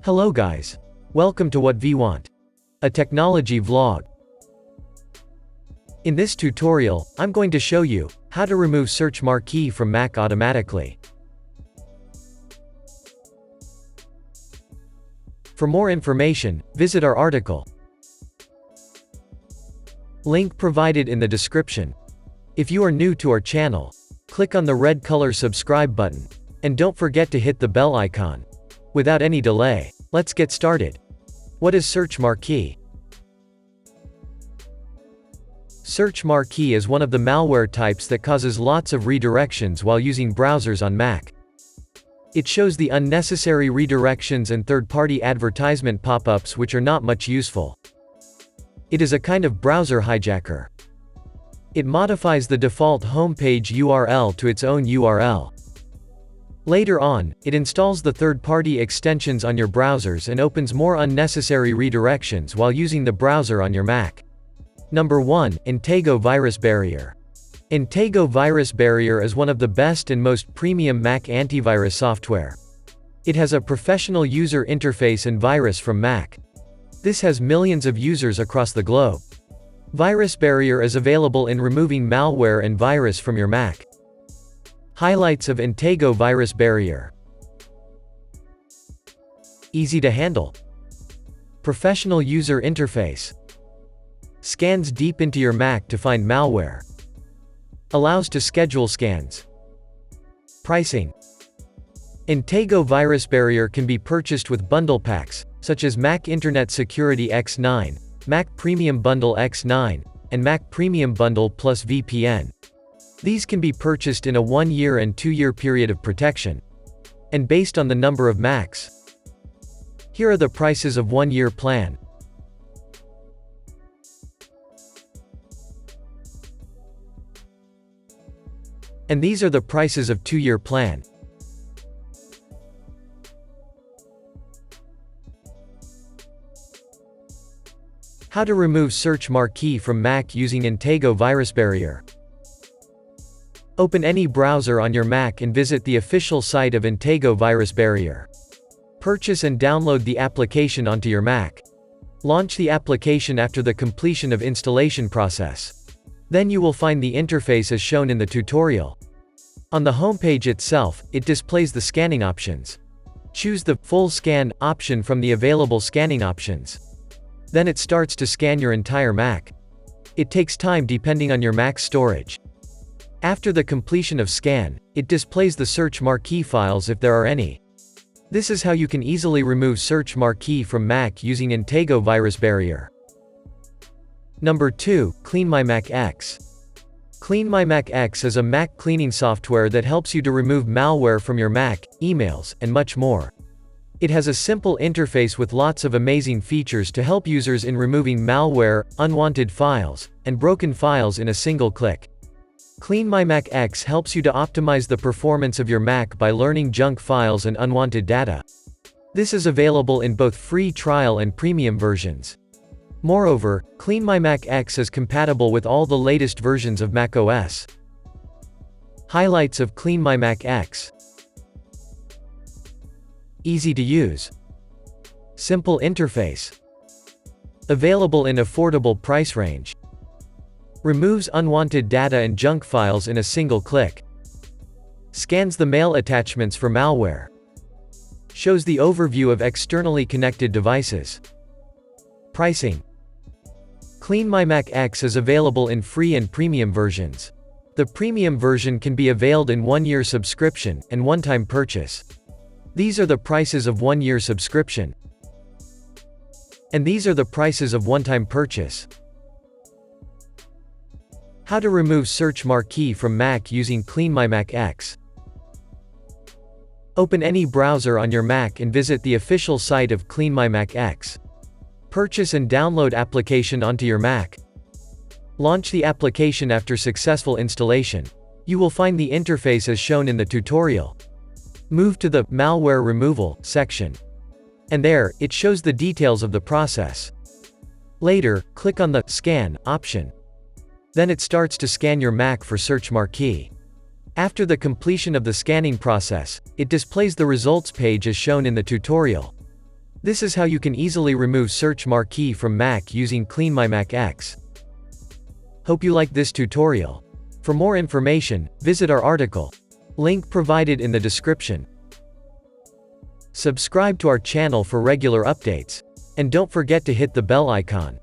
Hello guys. Welcome to Whatvwant, a technology vlog. In this tutorial, I'm going to show you how to remove Search Marquis from Mac automatically. For more information, visit our article. Link provided in the description. If you are new to our channel, click on the red color subscribe button, and don't forget to hit the bell icon. Without any delay, let's get started. What is Search Marquis? Search Marquis is one of the malware types that causes lots of redirections while using browsers on Mac. It shows the unnecessary redirections and third-party advertisement pop-ups which are not much useful. It is a kind of browser hijacker. It modifies the default homepage URL to its own URL. Later on, it installs the third-party extensions on your browsers and opens more unnecessary redirections while using the browser on your Mac. Number 1. Intego VirusBarrier. Intego VirusBarrier is one of the best and most premium Mac antivirus software. It has a professional user interface and virus from Mac. This has millions of users across the globe. VirusBarrier is available in removing malware and virus from your Mac. Highlights of Intego VirusBarrier. Easy to handle. Professional user interface. Scans deep into your Mac to find malware. Allows to schedule scans. Pricing. Intego VirusBarrier can be purchased with bundle packs, such as Mac Internet Security X9, Mac Premium Bundle X9, and Mac Premium Bundle plus VPN. These can be purchased in a 1-year and 2-year period of protection, and based on the number of Macs. Here are the prices of 1-year plan. And these are the prices of 2-year plan. How to remove Search Marquis from Mac using Intego VirusBarrier. Open any browser on your Mac and visit the official site of Intego VirusBarrier. Purchase and download the application onto your Mac. Launch the application after the completion of installation process. Then you will find the interface as shown in the tutorial. On the homepage itself, it displays the scanning options. Choose the Full Scan option from the available scanning options. Then it starts to scan your entire Mac. It takes time depending on your Mac's storage. After the completion of scan, it displays the Search Marquis files if there are any. This is how you can easily remove Search Marquis from Mac using Intego VirusBarrier. Number 2. CleanMyMac X. CleanMyMac X is a Mac cleaning software that helps you to remove malware from your Mac, emails, and much more. It has a simple interface with lots of amazing features to help users in removing malware, unwanted files, and broken files in a single click. CleanMyMac X helps you to optimize the performance of your Mac by learning junk files and unwanted data. This is available in both free trial and premium versions. Moreover, CleanMyMac X is compatible with all the latest versions of macOS. Highlights of CleanMyMac X. Easy to use. Simple interface. Available in affordable price range. Removes unwanted data and junk files in a single click. Scans the mail attachments for malware. Shows the overview of externally connected devices. Pricing. CleanMyMac X is available in free and premium versions. The premium version can be availed in 1-year subscription and one-time purchase. These are the prices of 1-year subscription. And these are the prices of one-time purchase. How to remove Search Marquis from Mac using CleanMyMac X. Open any browser on your Mac and visit the official site of CleanMyMac X. Purchase and download application onto your Mac. Launch the application after successful installation. You will find the interface as shown in the tutorial. Move to the Malware Removal section. And there, it shows the details of the process. Later, click on the Scan option. Then it starts to scan your Mac for Search Marquis. After the completion of the scanning process, it displays the results page as shown in the tutorial. This is how you can easily remove Search Marquis from Mac using CleanMyMac X. Hope you liked this tutorial. For more information, visit our article. Link provided in the description. Subscribe to our channel for regular updates. And don't forget to hit the bell icon.